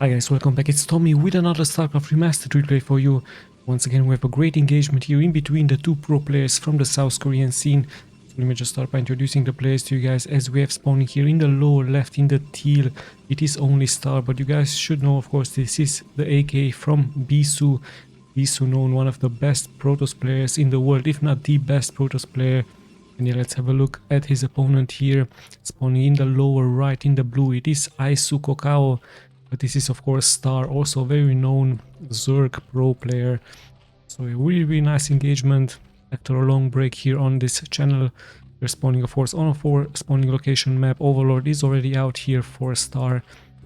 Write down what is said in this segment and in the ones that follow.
Hi guys, welcome back. It's Tommy with another Starcraft Remastered replay for you. Once again, we have a great engagement here in between the two pro players from the South Korean scene. So let me just start by introducing the players to you guys. As we have spawning here in the lower left in the teal, it is only Star, but you guys should know, of course, this is the AK from BISU. BISU, known one of the best Protoss players in the world, if not the best Protoss player. And yeah, let's have a look at his opponent here. Spawning in the lower right in the blue, it is Aisu Kokao. But this is of course Star, also a very known Zerg pro player. So a really nice engagement after a long break here on this channel. We're spawning of course on a 4 spawning location map. Overlord is already out here for Star.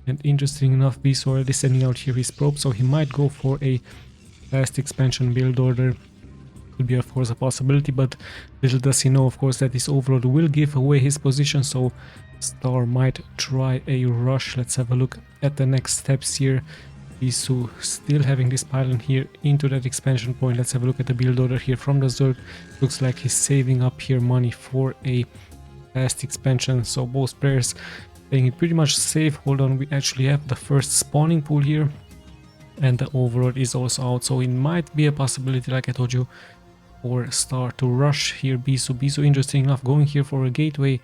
And interesting enough, BISU already sending out here his probe, so he might go for a fast expansion build order. Could be of course a possibility, but little does he know of course that this Overlord will give away his position, so Star might try a rush. Let's have a look at the next steps here. BISU still having this pylon here into that expansion point. Let's have a look at the build order here from the Zerg. Looks like he's saving up here money for a fast expansion, so both players playing it pretty much safe. Hold on, we actually have the first spawning pool here, and the Overlord is also out, so it might be a possibility, like I told you, for Star to rush here. BISU interesting enough going here for a gateway.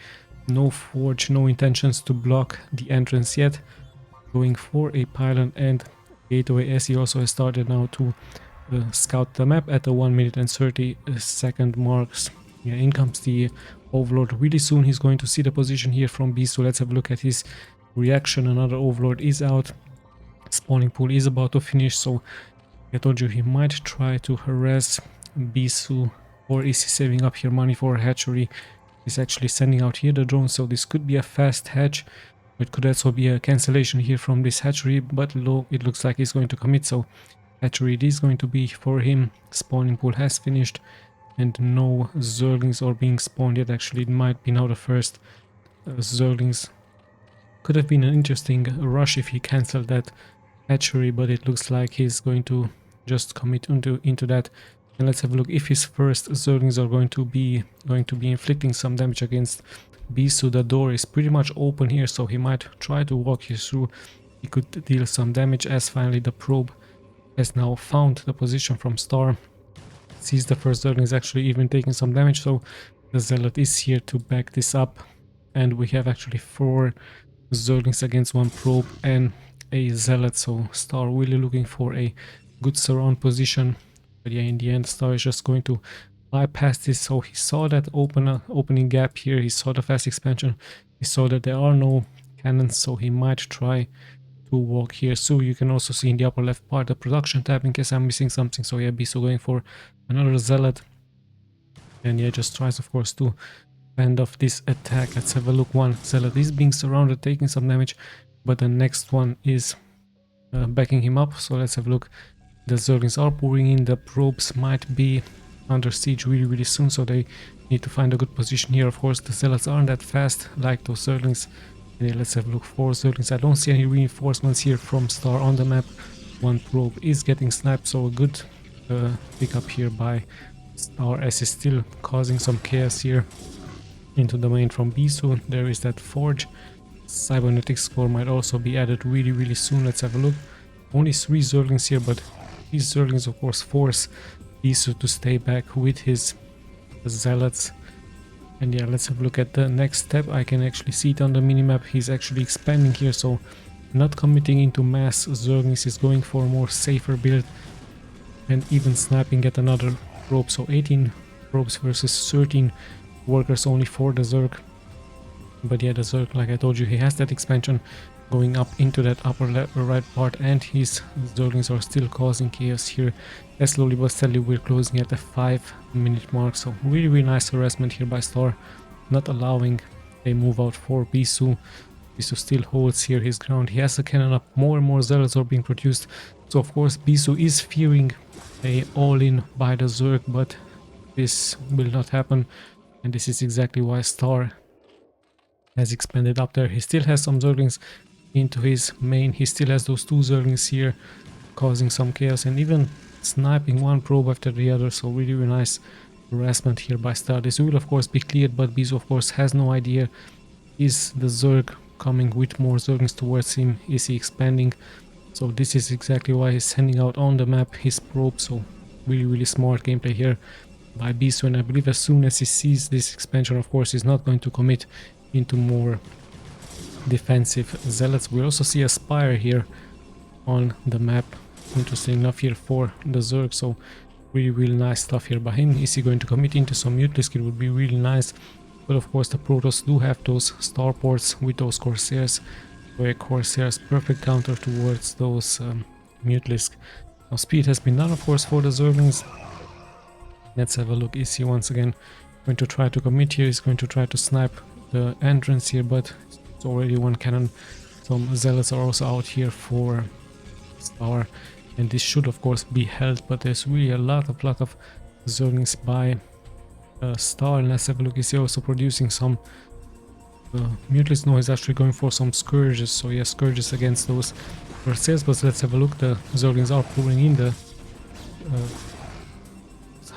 No forge, no intentions to block the entrance yet. Going for a pylon and gateway, as he also has started now to scout the map at the 1 minute and 30 second marks. Yeah, in comes the Overlord really soon. He's going to see the position here from BISU. Let's have a look at his reaction. Another Overlord is out. Spawning pool is about to finish, so I told you he might try to harass BISU, or is he saving up here money for a hatchery? He's actually sending out here the drone, so this could be a fast hatch. It could also be a cancellation here from this hatchery, but low, it looks like he's going to commit, so hatchery it is going to be for him. Spawning pool has finished and no Zerglings are being spawned yet. Actually, it might be now the first Zerglings. Could have been an interesting rush if he cancelled that hatchery, but it looks like he's going to just commit into that. And let's have a look if his first Zerglings are going to be inflicting some damage against BISU. The door is pretty much open here, so he might try to walk here through. He could deal some damage, as finally the probe has now found the position from Star. Sees the first Zerglings actually even taking some damage, so the Zealot is here to back this up. And we have actually 4 Zerglings against 1 probe and a Zealot, so Star really looking for a good surround position. But yeah, in the end, Star is just going to bypass this. So he saw that opening gap here, he saw the fast expansion, he saw that there are no cannons, so he might try to walk here. So you can also see in the upper left part the production tab in case I'm missing something. So yeah, BISU going for another Zealot. And yeah, just tries of course to fend off this attack. Let's have a look. One Zealot is being surrounded, taking some damage, but the next one is backing him up. So let's have a look. The Zerglings are pouring in. The probes might be under siege really soon, so they need to find a good position here. Of course, the Zealots aren't that fast like those Zerglings. And yeah, let's have a look for Zerglings. I don't see any reinforcements here from Star on the map. 1 probe is getting sniped, so a good pickup here by Star, as he's still causing some chaos here into the main from BISU. There is that forge. Cybernetics core might also be added really soon. Let's have a look. Only 3 Zerglings here, but these Zerglings of course force BISU to stay back with his Zealots. And yeah, let's have a look at the next step. I can actually see it on the minimap. He's actually expanding here, so not committing into mass Zerglings. He's going for a more safer build and even sniping at another probe. So 18 probes versus 13 workers only for the Zerg. But yeah, the Zerg, like I told you, he has that expansion going up into that upper right part, and his Zerglings are still causing chaos here. As slowly but steadily we're closing at the 5-minute mark, so really nice harassment here by Star, not allowing a move out for BISU. BISU still holds here his ground. He has a cannon up. More and more Zealots are being produced, so of course BISU is fearing a all-in by the Zerg, but this will not happen, and this is exactly why Star has expanded up there. He still has some Zerglings into his main. He still has those 2 Zerglings here causing some chaos and even sniping 1 probe after the other. So really nice harassment here by Star. This will of course be cleared, but BISU of course has no idea. Is the Zerg coming with more Zerglings towards him? Is he expanding? So this is exactly why he's sending out on the map his probe. So really smart gameplay here by BISU, and I believe as soon as he sees this expansion, of course, he's not going to commit into more defensive zealots. We also see a spire here on the map, interesting enough here for the Zerg, so really nice stuff here by him. Is he going to commit into some Mutalisk? It would be really nice, but of course the Protoss do have those starports with those Corsairs, where Corsairs perfect counter towards those Mutalisk. Now speed has been done, of course, for the Zerglings. Let's have a look. Is he once again going to try to commit here? He's going to try to snipe the entrance here, but it's already one cannon. Some zealots are also out here for Star, and this should of course be held, but there's really a lot of Zerglings by Star. And let's have a look. Is he also producing some Mutalisk? No, he's actually going for some Scourges. So yeah, Scourges against those Corsairs. But let's have a look. The Zerglings are pulling in the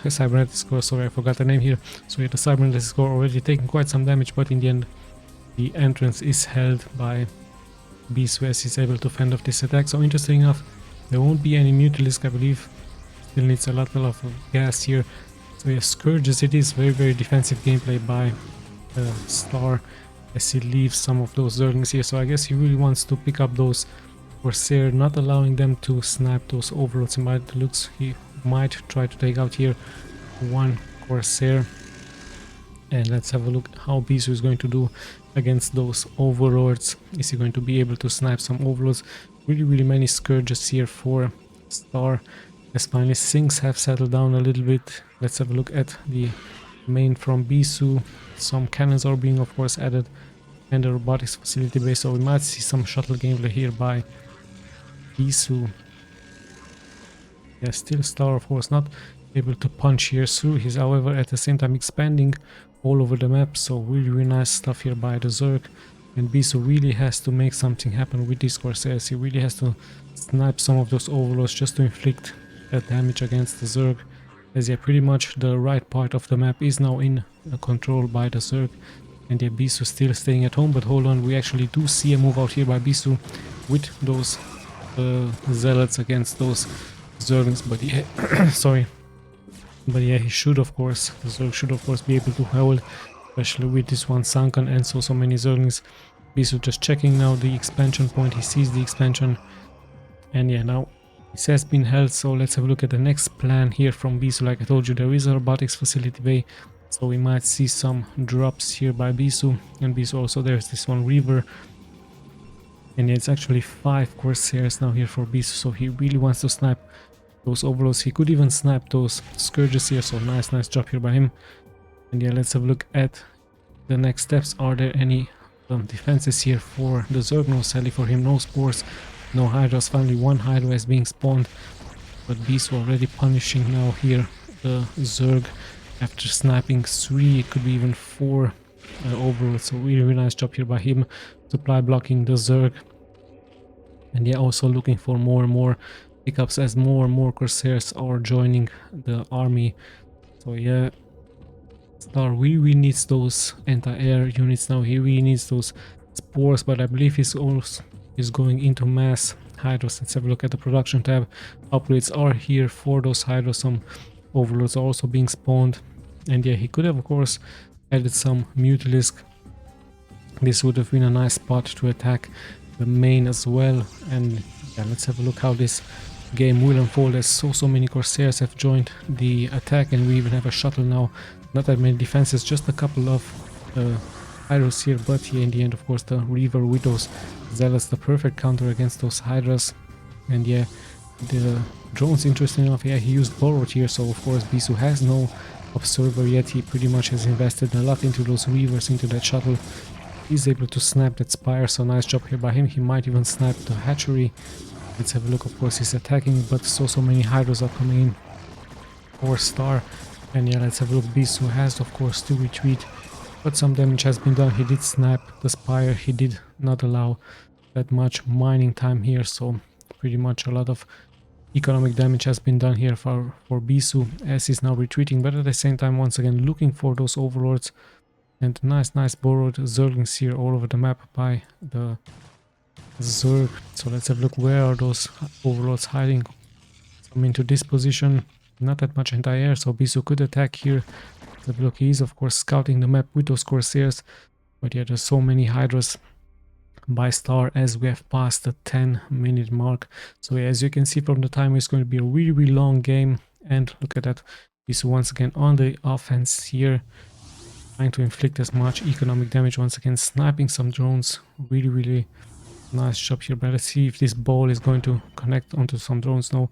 Cybernetic Score. Sorry, I forgot the name here. So yeah, the Cybernetic Score already taking quite some damage, but in the end the entrance is held by BISU as he's able to fend off this attack. So interesting enough, there won't be any Mutalisk, I believe. Still needs a lot of gas here. So yeah, Scourges it is. Very defensive gameplay by Star as he leaves some of those Zerglings here. So I guess he really wants to pick up those Corsair, not allowing them to snipe those overlords. By the looks, he might try to take out here one Corsair. And let's have a look how BISU is going to do against those overlords. Is he going to be able to snipe some overlords? Really many Scourges here for Star, as finally things have settled down a little bit. Let's have a look at the main from BISU. Some cannons are being of course added, and the robotics facility base, so we might see some shuttle gameplay here by BISU. Yeah, still Star of course not able to punch here through. He's however at the same time expanding all over the map, so really nice stuff here by the Zerg. And BISU really has to make something happen with these Corsairs. He really has to snipe some of those overlords just to inflict that damage against the Zerg, as yeah, pretty much the right part of the map is now in control by the Zerg. And yeah, BISU still staying at home, but hold on, we actually do see a move out here by BISU with those zealots against those Zerglings. But yeah, sorry. But yeah, he should of course, the Zerg should of course be able to hold, especially with this one sunken and so many Zerglings. BISU just checking now the expansion point. He sees the expansion, and yeah, now this has been held. So let's have a look at the next plan here from BISU. Like I told you, there is a robotics facility bay, so we might see some drops here by BISU. And BISU also, there's this one Reaver, and yeah, it's actually 5 Corsairs now here for BISU, so he really wants to snipe those overlords. He could even snipe those Scourges here, so nice job here by him. And yeah, let's have a look at the next steps. Are there any defenses here for the Zerg? No, sadly for him, no spores, no Hydras. Finally one Hydra is being spawned, but BISU already punishing now here the Zerg after sniping 3, it could be even 4 overlords. So really nice job here by him, supply blocking the Zerg. And yeah, also looking for more and more pickups as more and more Corsairs are joining the army. So yeah, Star really needs those anti-air units now. He really needs those spores, but I believe he's also going into mass Hydras. Let's have a look at the production tab. Upgrades are here for those Hydras. Some overlords are also being spawned, and yeah, he could have of course added some Mutalisk. This would have been a nice spot to attack the main as well. And yeah, let's have a look how this game will unfold, as so many Corsairs have joined the attack, and we even have a shuttle now. Not that many defenses, just a couple of Hydras here, but here in the end of course the Reaver with those Zealots, the perfect counter against those Hydras. And yeah, the drones, interesting enough, yeah, he used borrowed here, so of course BISU has no observer yet. He pretty much has invested a lot into those Reavers, into that shuttle. He's able to snap that spire, so nice job here by him. He might even snipe the hatchery. Let's have a look. Of course he's attacking, but so many Hydras are coming in for Star. And yeah, let's have a look. BISU has of course to retreat, but some damage has been done. He did snipe the spire. He did not allow that much mining time here, so pretty much a lot of economic damage has been done here for BISU as he's now retreating, but at the same time once again looking for those overlords. And nice borrowed Zerglings here all over the map by the Zerg. So let's have a look, where are those overlords hiding? Some into this position, not that much anti-air, so BISU could attack here. Let's have a look, he's of course scouting the map with those Corsairs, but yeah, there's so many Hydras by Star as we have passed the 10-minute mark. So yeah, as you can see from the timer, it's going to be a really long game, and look at that, BISU once again on the offense here, trying to inflict as much economic damage, once again sniping some drones. Really nice job here, but let's see if this ball is going to connect onto some drones. No,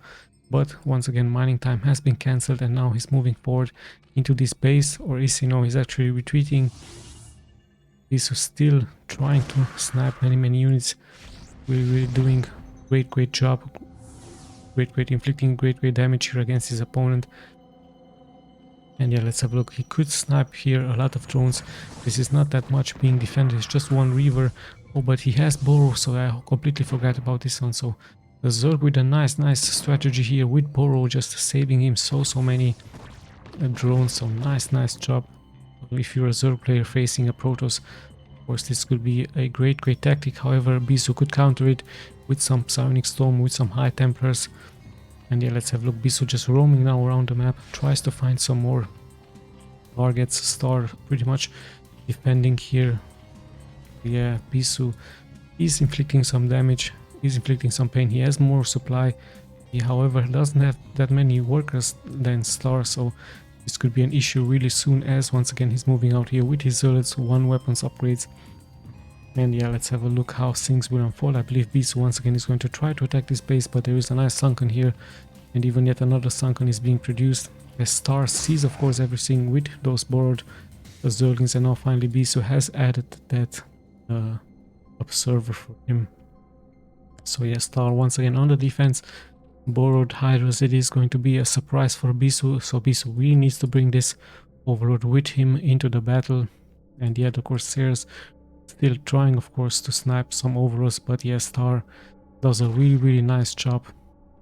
but once again mining time has been cancelled, and now he's moving forward into this base, or is he? No, he's actually retreating. He's still trying to snipe many units. Really doing great job, great inflicting great damage here against his opponent. And yeah, let's have a look, he could snipe here a lot of drones. This is not that much being defended, it's just one Reaver. Oh, but he has Burrow, so I completely forgot about this one. So the Zerg with a nice strategy here with Burrow, just saving him so many drones. So nice job. If you're a Zerg player facing a Protoss, of course this could be a great tactic. However, BISU could counter it with some Psionic Storm, with some High Templars. And yeah, let's have a look, BISU just roaming now around the map, tries to find some more targets. Star pretty much defending here. Yeah, BISU is inflicting some damage, is inflicting some pain. He has more supply. He, however, doesn't have that many workers than Star, so this could be an issue really soon, as once again he's moving out here with his Zealots, 1 weapons upgrades. And yeah, let's have a look how things will unfold. I believe BISU once again is going to try to attack this base, but there is a nice sunken here, and even yet another sunken is being produced. As Star sees of course everything with those borrowed Zerglings, and now finally BISU has added that observer for him. So yeah, Star once again on the defense, borrowed Hydras. It is going to be a surprise for BISU, so BISU really needs to bring this overlord with him into the battle. And yeah, the Corsairs still trying of course to snipe some overlords, but yeah, Star does a really nice job.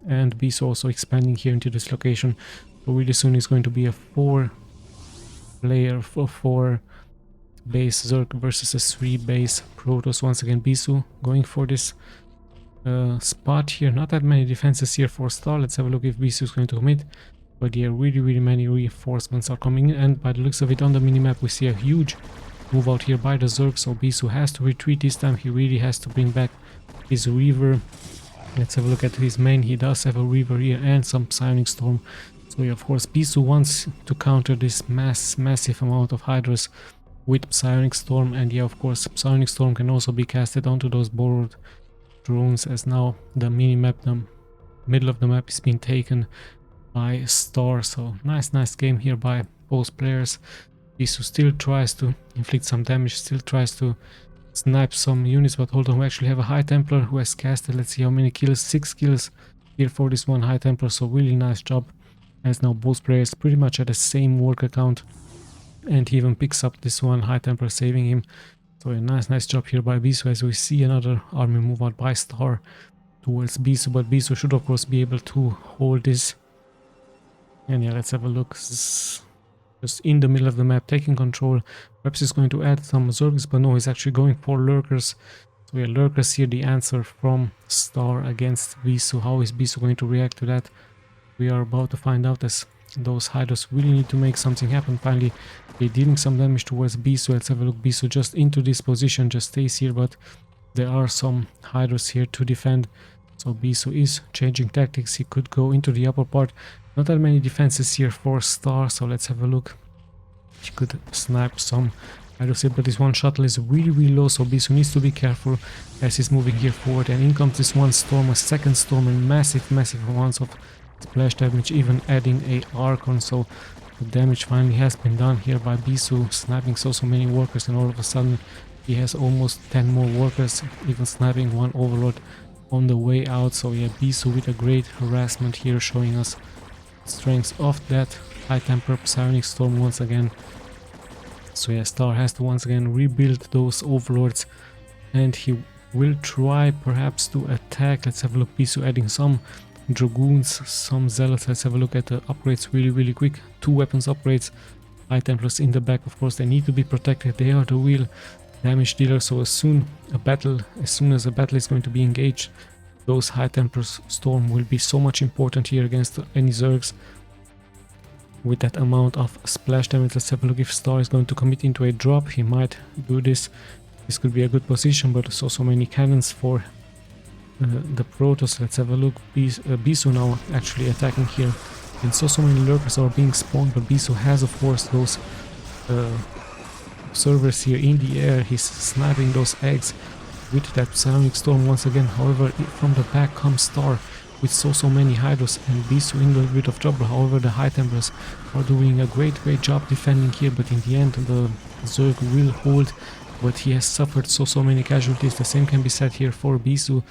And BISU also expanding here into this location, so really soon it's going to be a 4-player for 4 base Zerg versus a 3 base Protoss. Once again BISU going for this spot here. Not that many defenses here for Star. Let's have a look if BISU is going to commit, but yeah, really many reinforcements are coming in, and by the looks of it on the minimap we see a huge move out here by the Zerg, so BISU has to retreat this time. He really has to bring back his Reaver. Let's have a look at his main. He does have a Reaver here and some Psionic Storm, so yeah, of course BISU wants to counter this massive amount of Hydras with Psionic Storm. And yeah, of course Psionic Storm can also be casted onto those borrowed drones, as now the minimap, the middle of the map, is being taken by Star. So nice game here by both players. BISU still tries to inflict some damage, still tries to snipe some units, but hold on, we actually have a High Templar who has casted, let's see how many kills, 6 kills here for this one High Templar, so really nice job, as now both players pretty much at the same worker count, and he even picks up this one High Templar, saving him. So a nice job here by BISU, as we see another army move out by Star towards BISU, but BISU should of course be able to hold this. And yeah, let's have a look. Just in the middle of the map, taking control. Perhaps he's going to add some Zergs, but no, he's actually going for Lurkers. So yeah, Lurkers here, the answer from Star against BISU. How is BISU going to react to that? We are about to find out, as those Hydras really need to make something happen. Finally, they're dealing some damage towards BISU. Let's have a look. BISU just into this position, just stays here, but there are some Hydras here to defend. So BISU is changing tactics. He could go into the upper part. Not that many defenses here for Star, so let's have a look. He could snipe some Hydras here, but this one shuttle is really low, so BISU needs to be careful as he's moving here forward. And in comes this one storm, a second storm, and massive amounts of splash damage, even adding a Archon. So the damage finally has been done here by BISU, sniping so many workers, and all of a sudden he has almost 10 more workers, even sniping one overlord on the way out. So yeah, BISU with a great harassment here, showing us strengths of that High Templar Psionic Storm once again. So yeah, Star has to once again rebuild those overlords, and he will try perhaps to attack. Let's have a look. BISU adding some Dragoons, some Zealots. Let's have a look at the upgrades really quick. 2 weapons upgrades. High Templars in the back, of course, they need to be protected. They are the real damage dealer. So as soon as a battle is going to be engaged, those High Templars Storm will be so much important here against any Zergs. With that amount of splash damage, let's have a look if Star is going to commit into a drop. He might do this. This could be a good position, but there's also many cannons for the Protoss. Let's have a look. BISU now actually attacking here. And so many lurkers are being spawned, but BISU has of course those observers here in the air. He's sniping those eggs with that psionic storm once again. However, from the back comes Star with so many Hydras, and BISU in a little bit of trouble. However, the High Templars are doing a great job defending here, but in the end the Zerg will hold, but he has suffered so many casualties. The same can be said here for BISU.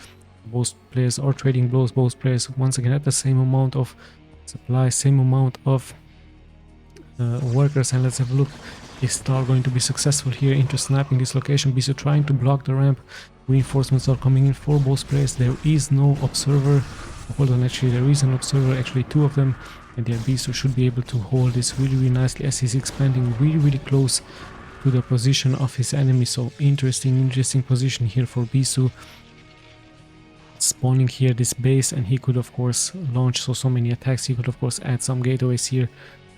Both players are trading blows, both players once again at the same amount of supply, same amount of workers. And let's have a look, is Star going to be successful here into snapping this location? BISU trying to block the ramp. Reinforcements are coming in for both players. There is no observer. Hold on, actually there is an observer, actually two of them, and yeah, BISU should be able to hold this really nicely as he's expanding really close to the position of his enemy. So interesting position here for BISU, spawning here this base, and he could of course launch so many attacks. He could of course add some gateways here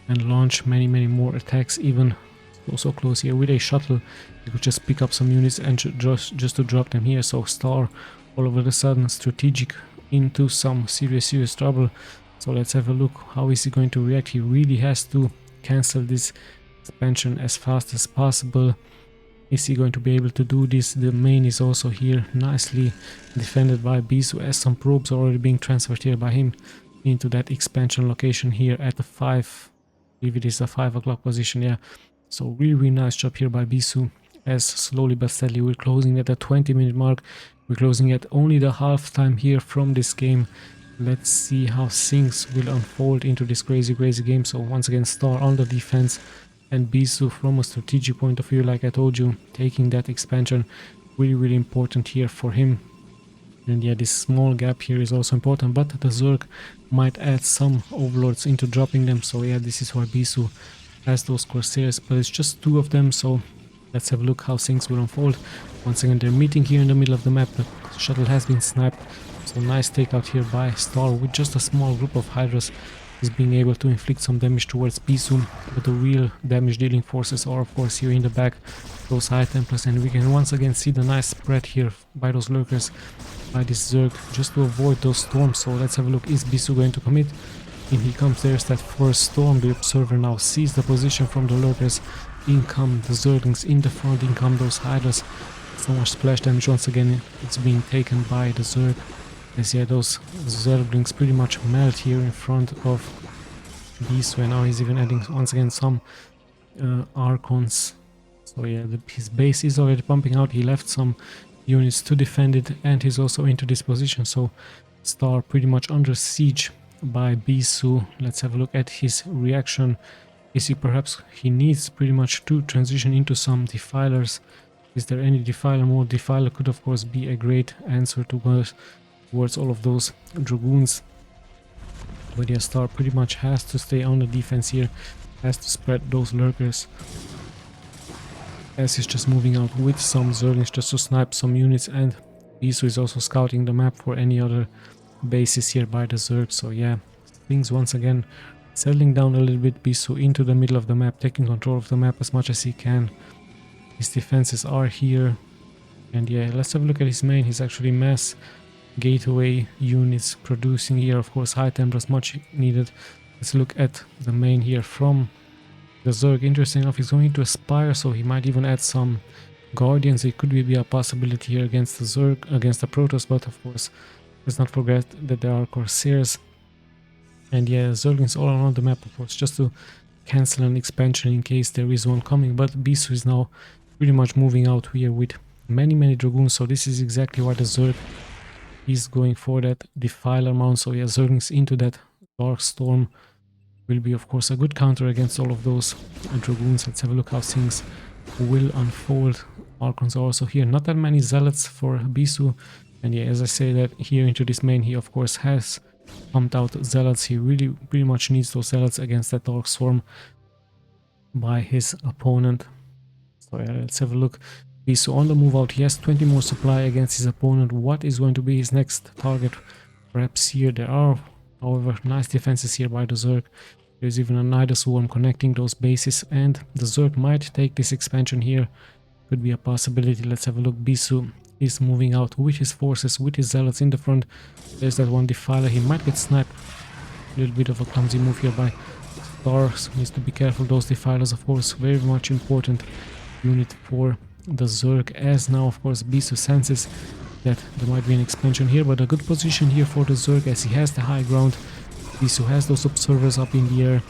and launch many more attacks, even so close here with a shuttle. You could just pick up some units and just to drop them here. So Star all of a sudden strategic into some serious trouble. So let's have a look, how is he going to react? He really has to cancel this expansion as fast as possible. Is he going to be able to do this? The main is also here nicely defended by BISU, as some probes are already being transferred here by him into that expansion location here at the 5, I believe it is a 5 o'clock position. Yeah, so really nice job here by BISU, as slowly but steadily we're closing at the 20-minute mark. We're closing at only the half time here from this game. Let's see how things will unfold into this crazy game. So once again, Star on the defense, and BISU from a strategic point of view, like I told you, taking that expansion, really important here for him. And yeah, this small gap here is also important, but the Zerg might add some overlords into dropping them. So yeah, this is why BISU has those Corsairs, but it's just two of them. So let's have a look how things will unfold. Once again, they're meeting here in the middle of the map. The shuttle has been sniped. So nice takeout here by Star with just a small group of Hydras. He's being able to inflict some damage towards BISU, but the real damage dealing forces are of course here in the back, those High Templars, and we can once again see the nice spread here by those lurkers, by this Zerg, just to avoid those storms. So let's have a look, is BISU going to commit? In he comes, there's that first storm. The observer now sees the position from the lurkers. In come the Zerglings in the front, in come those Hydras. So much splash damage once again, it's being taken by the Zerg. As yeah, those Zerglings pretty much melt here in front of BISU, and now he's even adding once again some Archons. So yeah, his base is already pumping out. He left some units to defend it, and he's also into this position. So Star pretty much under siege by BISU. Let's have a look at his reaction. Is he perhaps, he needs pretty much to transition into some defilers. Is there any defiler mode? Defiler could of course be a great answer towards all of those dragoons, but yeah, Star pretty much has to stay on the defense here, has to spread those lurkers, as he's just moving out with some Zerglings just to snipe some units, and BISU is also scouting the map for any other bases here by the Zerg. So yeah, things once again settling down a little bit. BISU into the middle of the map, taking control of the map as much as he can. His defenses are here, and yeah, let's have a look at his main. He's actually mass gateway units producing here, of course High Templars much needed. Let's look at the main here from the Zerg. Interesting enough, he's going to Aspire, so he might even add some Guardians. It could be a possibility here against the Zerg, against the Protoss, but of course let's not forget that there are Corsairs. And yeah, Zerglings all around the map, of course, just to cancel an expansion in case there is one coming. But BISU is now pretty much moving out here with many Dragoons, so this is exactly why the Zerg is going for that Defiler mount. So yeah, Zerglings into that Dark Storm will be of course a good counter against all of those Dragoons. Let's have a look how things will unfold. Archons are also here, not that many Zealots for BISU, and yeah, as I say that here into this main, he of course has pumped out Zealots. He really pretty much needs those Zealots against that Dark Storm by his opponent. So yeah, let's have a look. BISU on the move out. He has 20 more supply against his opponent. What is going to be his next target? Perhaps here. There are, however, nice defenses here by the Zerg. There's even a Nidus Swarm connecting those bases, and the Zerg might take this expansion here. Could be a possibility. Let's have a look. BISU is moving out with his forces, with his zealots in the front. There's that one Defiler. He might get sniped. A little bit of a clumsy move here by Stars. Needs to be careful. Those Defilers, of course, very much important unit for the Zerg, as now, of course, BISU senses that there might be an expansion here, but a good position here for the Zerg as he has the high ground. BISU has those observers up in the air,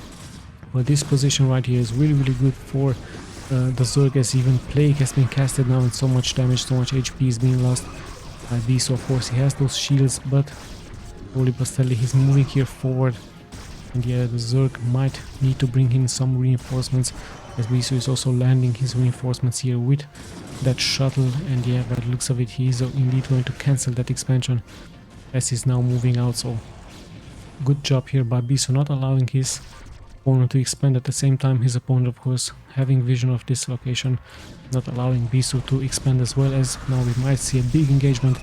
but this position right here is really, really good for the Zerg, as even Plague has been casted now and so much damage, so much HP is being lost by BISU. Of course, he has those shields, but slowly but steadily he's moving here forward, and yeah, the Zerg might need to bring in some reinforcements, as BISU is also landing his reinforcements here with that shuttle, and yeah, by the looks of it, he is indeed going to cancel that expansion as he's now moving out. So good job here by BISU, not allowing his opponent to expand at the same time. His opponent, of course, having vision of this location, not allowing BISU to expand as well, as now we might see a big engagement.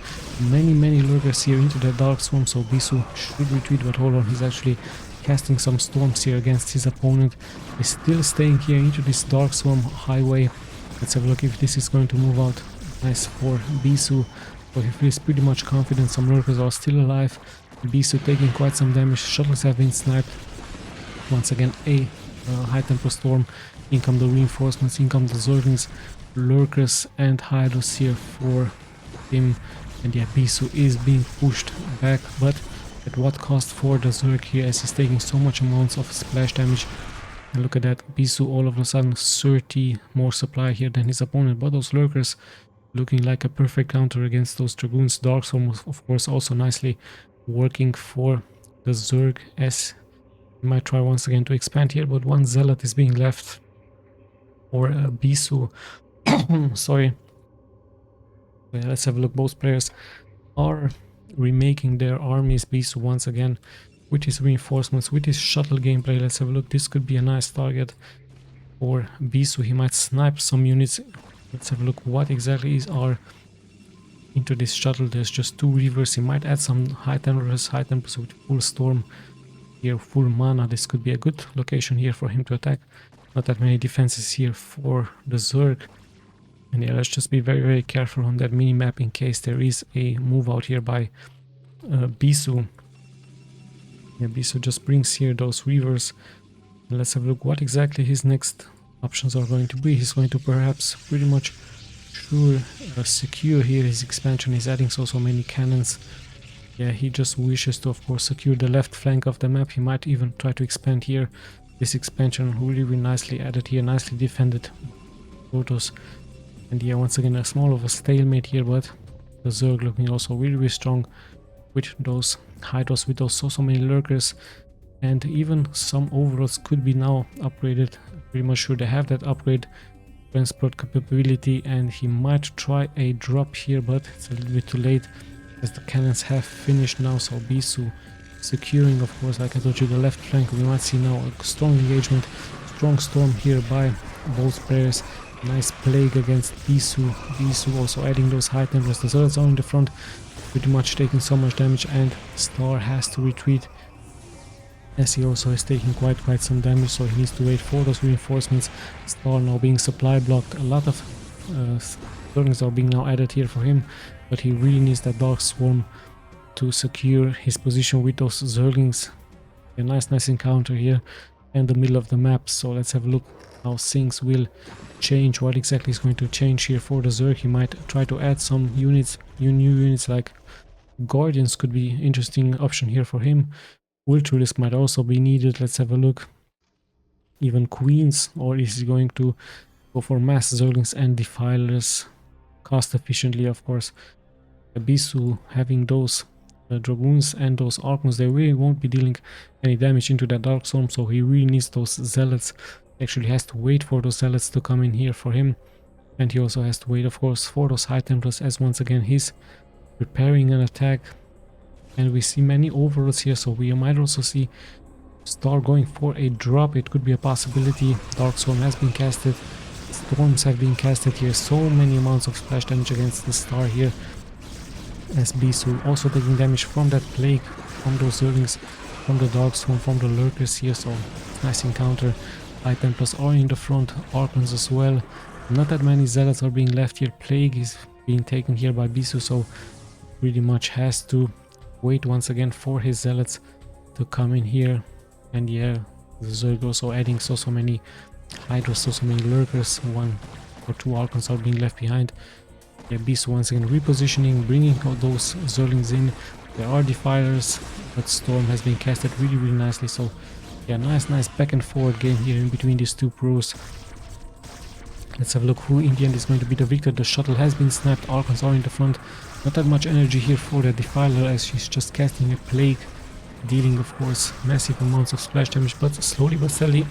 Many lurkers here into the Dark Swarm, so BISU should retreat, but hold on, he's actually casting some storms here against his opponent. He's still staying here into this Dark Swarm highway. Let's have a look if this is going to move out. Nice for BISU, so he feels pretty much confident. Some lurkers are still alive. BISU taking quite some damage. Shuttles have been sniped. Once again, a High Templar storm. In come the reinforcements, in come the Zerglings, lurkers and Hydros here for him. And yeah, BISU is being pushed back, but at what cost for the Zerg here, as he's taking so much amounts of splash damage. And look at that, BISU all of a sudden 30 more supply here than his opponent, but those lurkers looking like a perfect counter against those Dragoons. Dark Storm, of course, also nicely working for the Zerg, as he might try once again to expand here, but one Zealot is being left for BISU. Sorry. Yeah, let's have a look. Both players are remaking their armies. BISU once again with his reinforcements, with his shuttle gameplay. Let's have a look. This could be a nice target for BISU. He might snipe some units. Let's have a look what exactly is our into this shuttle. There's just 2 rivers. He might add some High Templars with full storm here, full mana. This could be a good location here for him to attack. Not that many defenses here for the Zerg. And yeah, let's just be very careful on that mini map in case there is a move out here by BISU. Yeah, BISU just brings here those rivers. And let's have a look what exactly his next options are going to be. He's going to perhaps pretty much secure here his expansion. He's adding so many cannons. Yeah, he just wishes to, of course, secure the left flank of the map. He might even try to expand here. This expansion really nicely added here, nicely defended Protoss. And yeah, once again, a small of a stalemate here, but the Zerg looking also really strong with those Hydros, with those so many lurkers, and even some overlords could be now upgraded. Pretty much sure they have that upgrade transport capability, and he might try a drop here, but it's a little bit too late as the cannons have finished now. So BISU securing, of course, like I told you, the left flank. We might see now a strong engagement, strong storm here by both players. Nice Plague against BISU. BISU also adding those High Templars. The Zealots are in the front, pretty much taking so much damage, and Star has to retreat as he also is taking quite some damage, so he needs to wait for those reinforcements. Star now being supply blocked. A lot of Zerglings are being now added here for him, but he really needs that Dark Swarm to secure his position with those Zerglings. A nice encounter here in the middle of the map. So let's have a look how things will change, what exactly is going to change here for the Zerg. He might try to add some units, new units like Guardians could be interesting option here for him. Ultralisk might also be needed. Let's have a look. Even Queens, or is he going to go for mass Zerglings and Defilers cost efficiently, of course. BISU having those Dragoons and those Archons, they really won't be dealing any damage into that Dark Storm, so he really needs those Zealots. He actually has to wait for those Zealots to come in here for him, and he also has to wait, of course, for those High Templars, as once again he's preparing an attack. And we see many overlords here, so we might also see Star going for a drop. It could be a possibility. Dark Storm has been casted. Storms have been casted here, so many amounts of splash damage against the star here. As BISU also taking damage from that plague, from those Zerglings, from the Dark Swarm, from the Lurkers here, so nice encounter. High Templars are in the front, Archons as well. Not that many Zealots are being left here. Plague is being taken here by BISU, so pretty much has to wait once again for his Zealots to come in here. And yeah, the Zerg also adding so many Hydras, so many Lurkers. 1 or 2 Archons are being left behind. Yeah, BISU once again repositioning, bringing all those Zerglings in. There are Defilers, but Storm has been casted really nicely, so yeah, nice back and forward game here in between these two pros. Let's have a look who in the end is going to be the victor. The shuttle has been snapped, Archons are in the front. Not that much energy here for the Defiler as she's just casting a Plague, dealing of course massive amounts of splash damage, but slowly but steadily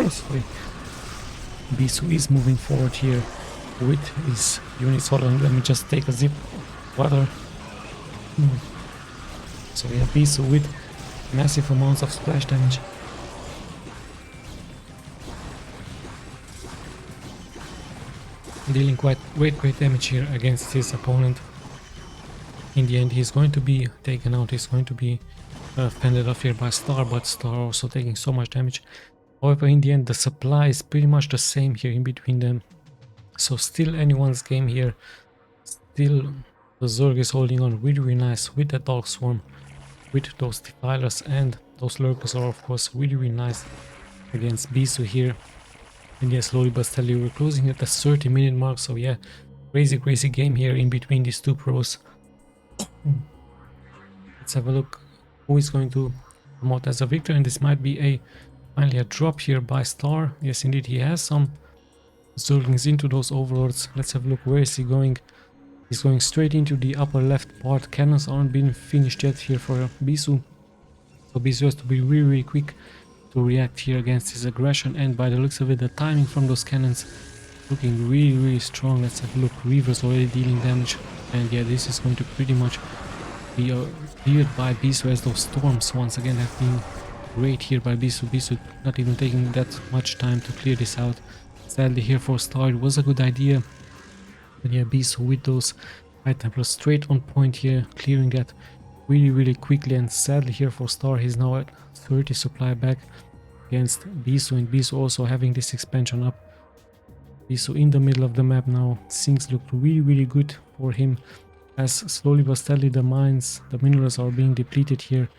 sorry, BISU is moving forward here with his units. Hold on, let me just take a sip of water. So we have BISU with massive amounts of splash damage. Dealing quite great damage here against his opponent. In the end he's going to be taken out, he's going to be fended off here by Star, but Star also taking so much damage. However, in the end the supply is pretty much the same here in between them. So still anyone's game here. Still the Zerg is holding on really nice with the Dark Swarm, with those Defilers, and those Lurkers are of course really nice against BISU here. And yeah, slowly but steadily we're closing at the 30-minute mark, so yeah, crazy game here in between these two pros. Let's have a look who is going to come out as a victor, and this might be finally a drop here by Star. Yes, indeed, he has some Zerglings into those Overlords. Let's have a look, where is he going? He's going straight into the upper left part. Cannons aren't been finished yet here for BISU, so BISU has to be really quick to react here against his aggression, and by the looks of it, the timing from those cannons looking really strong. Let's have a look, Reavers already dealing damage, and yeah, this is going to pretty much be cleared by BISU, as those Storms once again have been great here by BISU. BISU not even taking that much time to clear this out. Sadly here for Star it was a good idea, but yeah, BISU with those High Templars straight on point here, clearing that really quickly, and sadly here for Star he's now at 30 supply back against BISU, and BISU also having this expansion up. BISU in the middle of the map now. Things look really good for him, as slowly but steadily the mines, the minerals are being depleted here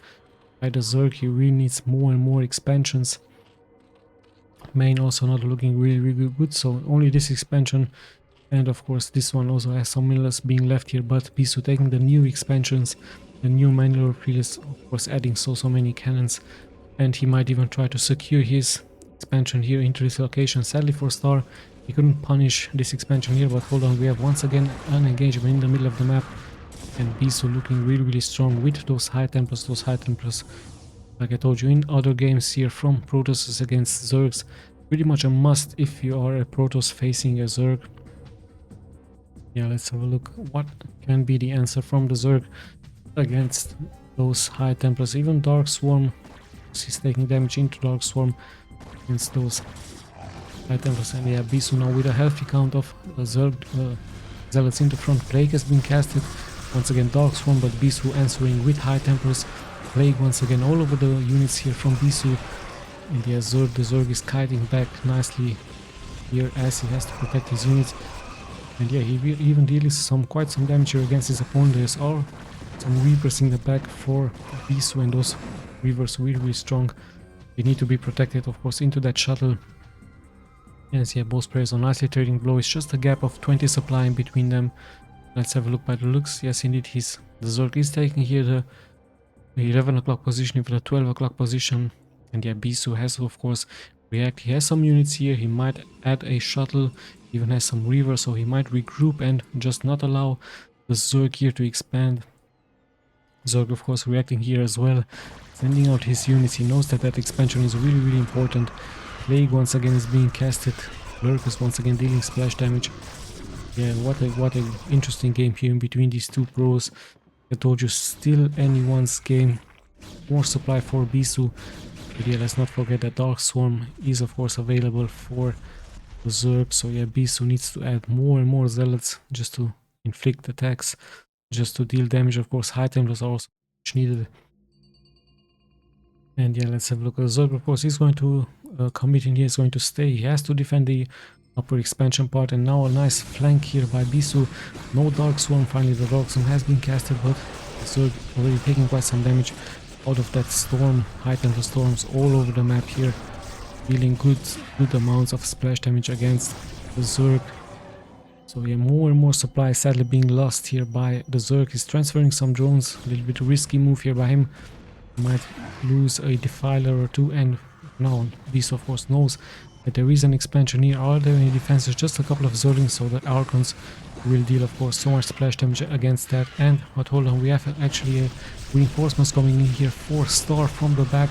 by the Zerg. He really needs more and more expansions. Main also not looking really good, so only this expansion, and of course this one also has some minerals being left here, but BISU taking the new expansions, the new mineral fields, of course adding so many cannons, and he might even try to secure his expansion here into this location. Sadly for Star, he couldn't punish this expansion here, but hold on, we have once again an engagement in the middle of the map, and BISU looking really strong with those High Templars. Like I told you in other games here from Protoss against Zergs, pretty much a must if you are a Protoss facing a Zerg. Yeah, let's have a look what can be the answer from the Zerg against those High Templars. Even Dark Swarm, he's taking damage into Dark Swarm against those High Templars. And yeah, BISU now with a healthy count of Zerg Zealots in the front. Plague has been casted, once again Dark Swarm, but BISU answering with High Templars. Plague once again all over the units here from BISU. And yeah, the Zerg is kiting back nicely here as he has to protect his units. And yeah, he even deals quite some damage here against his opponent. There's all some Reavers in the back for BISU, and those Reavers really strong. They need to be protected, of course, into that shuttle. Yes, yeah, both players are nicely trading blows. Just a gap of 20 supply in between them. Let's have a look by the looks. Yes, indeed, the Zerg is taking here the 11 o'clock position for the 12 o'clock position. And yeah, BISU has to, of course, react. He has some units here. He might add a shuttle. He even has some Reavers, so he might regroup and just not allow the Zerg here to expand. Zerg, of course, reacting here as well, sending out his units. He knows that expansion is really important. Plague once again is being casted. Lurkers once again dealing splash damage. Yeah, what a interesting game here in between these two pros. I told you, still anyone's game. More supply for BISU. But yeah, let's not forget that Dark Swarm is of course available for the Zerg. So yeah, BISU needs to add more and more zealots just to inflict attacks, just to deal damage. Of course, High Templars are also much needed. And yeah, let's have a look at the Zerg. Of course, he's going to commit in here, he's going to stay. He has to defend the upper expansion part, and now a nice flank here by BISU. No Dark Swarm, finally the Dark Swarm has been casted, but the Zerg already taking quite some damage out of that storm. High Templar storms all over the map here, dealing good amounts of splash damage against the Zerg. So yeah, more and more supply sadly being lost here by the Zerg. He's transferring some drones, a little bit risky move here by him. He might lose a Defiler or two, and now BISU of course knows that there is an expansion here. Are there any defenses? Just a couple of Zerglings, so the Archons will deal of course so much splash damage against that. And but hold on, we have actually reinforcements coming in here. 4-star from the back.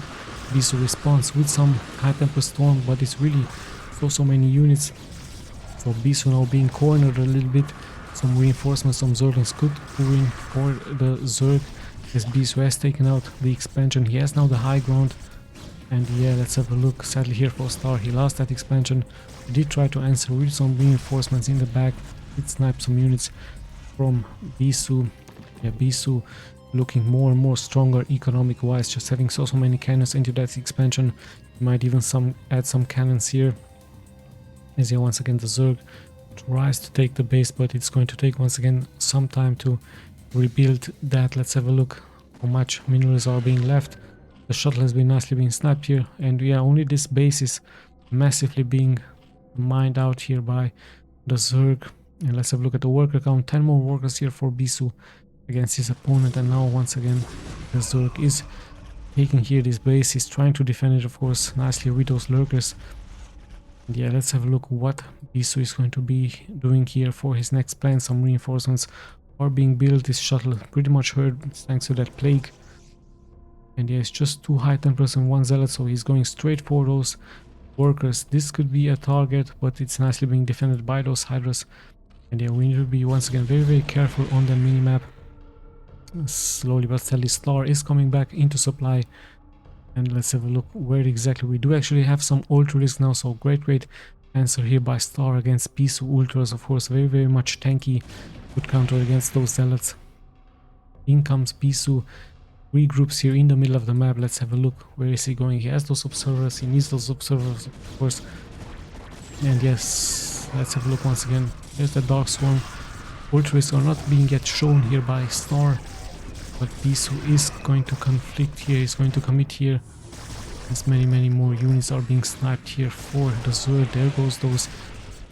BISU responds with some High Templar Storm, but it's really so many units. So BISU now being cornered a little bit. Some reinforcements, some Zerglings could pour in for the Zerg, as BISU has taken out the expansion. He has now the high ground. And yeah, let's have a look. Sadly here for Star, he lost that expansion. He did try to answer with some reinforcements in the back. Did snipe some units from BISU. Yeah, BISU looking more and more stronger economic wise, just having so many cannons into that expansion. He might even add some cannons here. As yeah, once again the Zerg tries to take the base, but it's going to take once again some time to rebuild that. Let's have a look how much minerals are being left. The shuttle has been nicely being sniped here, and yeah, only this base is massively being mined out here by the Zerg. And let's have a look at the worker count. 10 more workers here for BISU against his opponent, and now once again the Zerg is taking here this base. He's trying to defend it of course nicely with those lurkers. And yeah, let's have a look what BISU is going to be doing here for his next plan. Some reinforcements are being built. This shuttle pretty much hurt thanks to that plague. And yeah, it's just 2 High Templars and 1 Zealot, so he's going straight for those workers. This could be a target, but it's nicely being defended by those Hydras. And yeah, we need to be once again very careful on the minimap. Slowly but steadily, Star is coming back into supply. And let's have a look where exactly. We do actually have some Ultra Risk now, so great answer here by Star against BISU Ultras. Of course, very much tanky. Good counter against those Zealots. In comes BISU. Regroups here in the middle of the map. Let's have a look. Where is he going? He has those observers. He needs those observers, of course. And yes, let's have a look once again. There's the Dark Swarm. Ultras are not being yet shown here by Star, but BISU is going to conflict here. He's going to commit here. As many more units are being sniped here for the Zerg. There goes those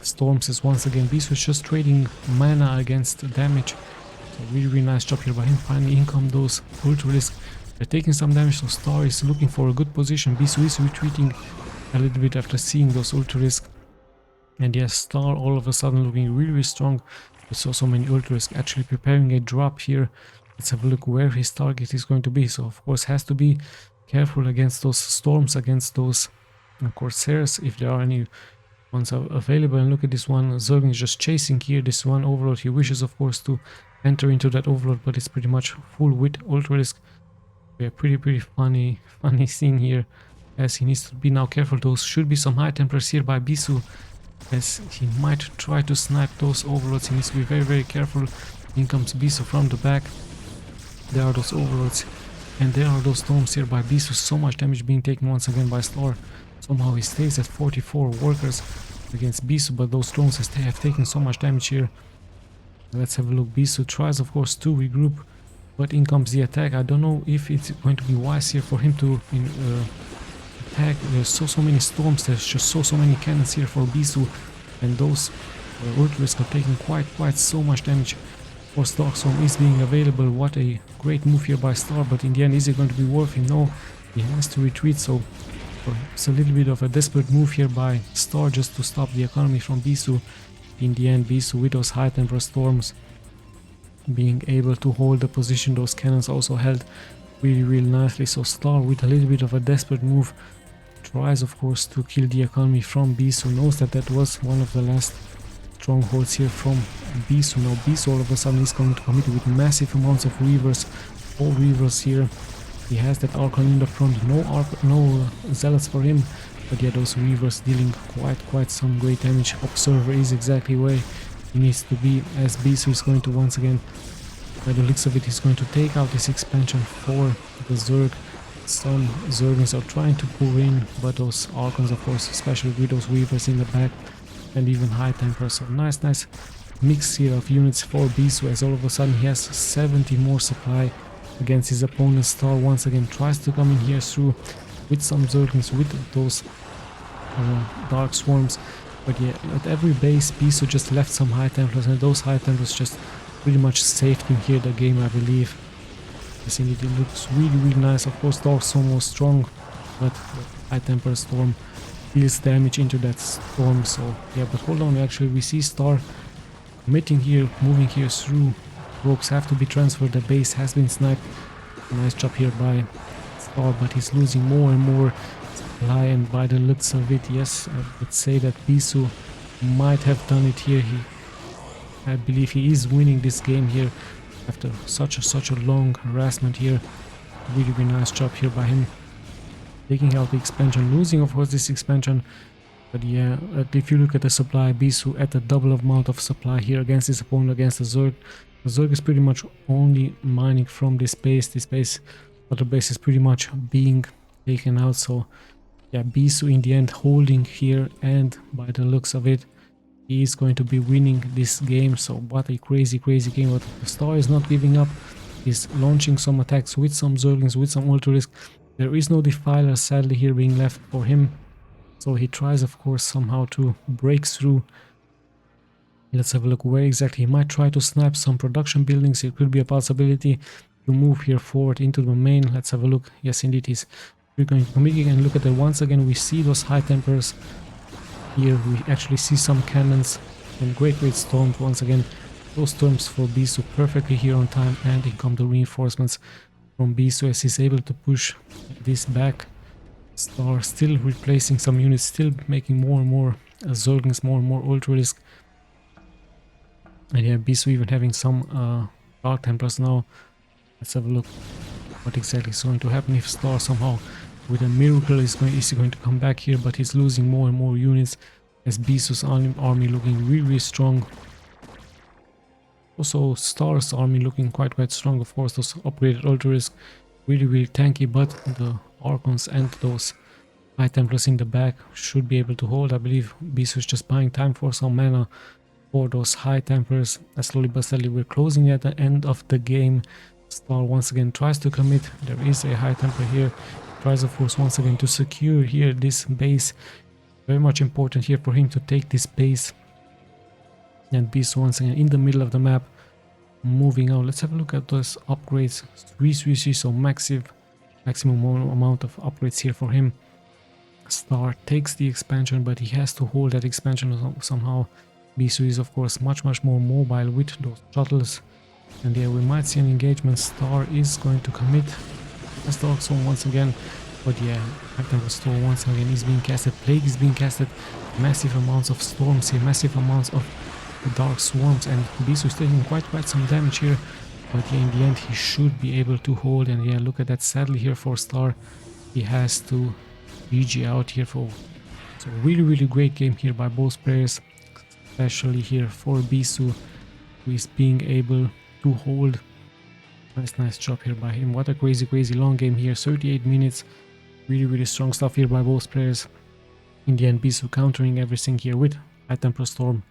storms as once again. BISU is just trading mana against damage. Really nice job here by him. Finally in come those Ultra Risk. They're taking some damage, so Star is looking for a good position. BISU is retreating a little bit after seeing those Ultra Risk. And yes, Star all of a sudden looking really strong. We saw so many Ultra Risk actually preparing a drop here. Let's have a look where his target is going to be. So of course has to be careful against those storms, against those Corsairs, if there are any ones available. And look at this one. Zerg is just chasing here this one Overlord. He wishes of course to enter into that Overlord, but it's pretty much full with Ultra Risk. Yeah, pretty funny scene here, as he needs to be now careful. Those should be some High Templars here by BISU, as he might try to snipe those Overlords. He needs to be very careful. In comes BISU from the back. There are those Overlords, and there are those storms here by BISU. So much damage being taken once again by Star. Somehow he stays at 44 workers against BISU, but those drones have taken so much damage here. Let's have a look. BISU tries of course to regroup, but in comes the attack. I don't know if it's going to be wise here for him to attack. There's so many storms. There's just so many cannons here for BISU, and those Ultra Risk are taking quite so much damage. Of course, Dark Swarm is being available. What a great move here by Star, but in the end, is it going to be worth it? No, he has to retreat. So it's a little bit of a desperate move here by Star just to stop the economy from BISU. In the end, BISU with those High Templar storms being able to hold the position. Those cannons also held really nicely. So Star with a little bit of a desperate move tries of course to kill the economy from BISU. Knows that was one of the last strongholds here from BISU. Now BISU all of a sudden is going to commit with massive amounts of Reavers. All Reavers here. He has that Archon in the front. No Zealots for him. But yeah, those Weavers dealing quite some great damage. Observer is exactly where he needs to be, as BISU is going to once again, by the looks of it, he's going to take out this expansion for the Zerg. Some Zerglings are trying to pour in, but those Archons, of course, especially with those Weavers in the back, and even High Templars. So nice mix here of units for BISU, as all of a sudden he has 70 more supply against his opponent. Star once again tries to come in here through with some Zerglings, with those Dark Swarms. But yeah, at every base, BISU just left some High Templars, and those High Templars just pretty much saved him here the game, I believe. Yes, indeed, it looks really nice. Of course, Dark Storm was strong, but High Templar Storm deals damage into that storm. So yeah, but hold on, actually we see Star committing here, moving here through. Ropes have to be transferred, the base has been sniped. Nice job here by Star, but he's losing more and more supply, and by the looks of it, yes, I would say that BISU might have done it here. I believe he is winning this game here after such a long harassment here. Really nice job here by him, taking out the expansion, losing of course this expansion. But yeah, if you look at the supply, BISU at the double amount of supply here against his opponent, against the Zerg. The Zerg is pretty much only mining from this base. But the base is pretty much being taken out. So yeah, BISU in the end holding here, and by the looks of it, he is going to be winning this game. So what a crazy game. But the Star is not giving up. He's launching some attacks with some Zerglings, with some Ultra Risk. There is no Defiler sadly here being left for him. So he tries of course somehow to break through. Let's have a look where exactly. He might try to snipe some production buildings. It could be a possibility to move here forward into the main. Let's have a look. Yes, indeed, he's going to come in and look at that. Once again, we see those High Templars. Here we actually see some cannons and great storms. Once again, those storms for BISU perfectly here on time, and in come the reinforcements from BISU as he's able to push this back. Star still replacing some units, still making more and more Zerglings, more and more Ultra Risk. And yeah, BISU even having some Dark Templars now. Let's have a look what exactly is going to happen if Star somehow with a miracle is going to come back here, but he's losing more and more units as BISU's army looking really strong. Also Star's army looking quite strong. Of course, those upgraded Ultra Risk really tanky, but the Archons and those High Templars in the back should be able to hold. I believe BISU is just buying time for some mana for those High Templars. Slowly but steadily we're closing at the end of the game. Star once again tries to commit. There is a High Templar here. Tries of course once again to secure here this base. Very much important here for him to take this base. And BISU once again in the middle of the map, moving out. Let's have a look at those upgrades. 3 so maximum amount of upgrades here for him. Star takes the expansion, but he has to hold that expansion somehow. BISU is of course much more mobile with those shuttles. And yeah, we might see an engagement. Star is going to commit. Dark Storm once again, but yeah, High Templar Storm once again is being casted. Plague is being casted. Massive amounts of storms here, massive amounts of Dark Swarms, and BISU is taking quite some damage here. But yeah, in the end he should be able to hold. And yeah, look at that. Sadly here for Star, he has to GG out here for. So really great game here by both players, especially here for BISU, who is being able to hold. Nice job here by him. What a crazy long game here. 38 minutes. Really strong stuff here by both players. In the end, BISU countering everything here with High Templar Storm.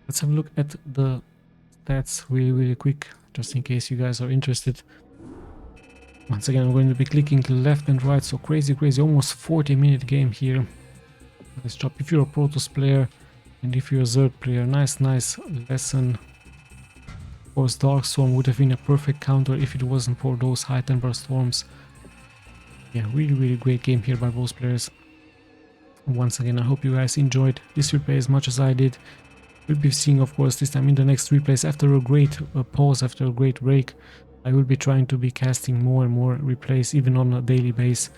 Let's have a look at the stats really quick, just in case you guys are interested. Once again, I'm going to be clicking left and right. So crazy, almost 40-minute game here. Nice job if you're a Protoss player, and if you're a Zerg player. Nice lesson. Of course, Dark Storm would have been a perfect counter if it wasn't for those High Templar Storms. Yeah, really great game here by both players. Once again, I hope you guys enjoyed this replay as much as I did. We'll be seeing, of course, this time in the next replays after a great pause, after a great break. I will be trying to be casting more and more replays, even on a daily basis.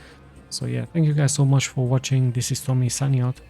So yeah, thank you guys so much for watching. This is Tommy signing out.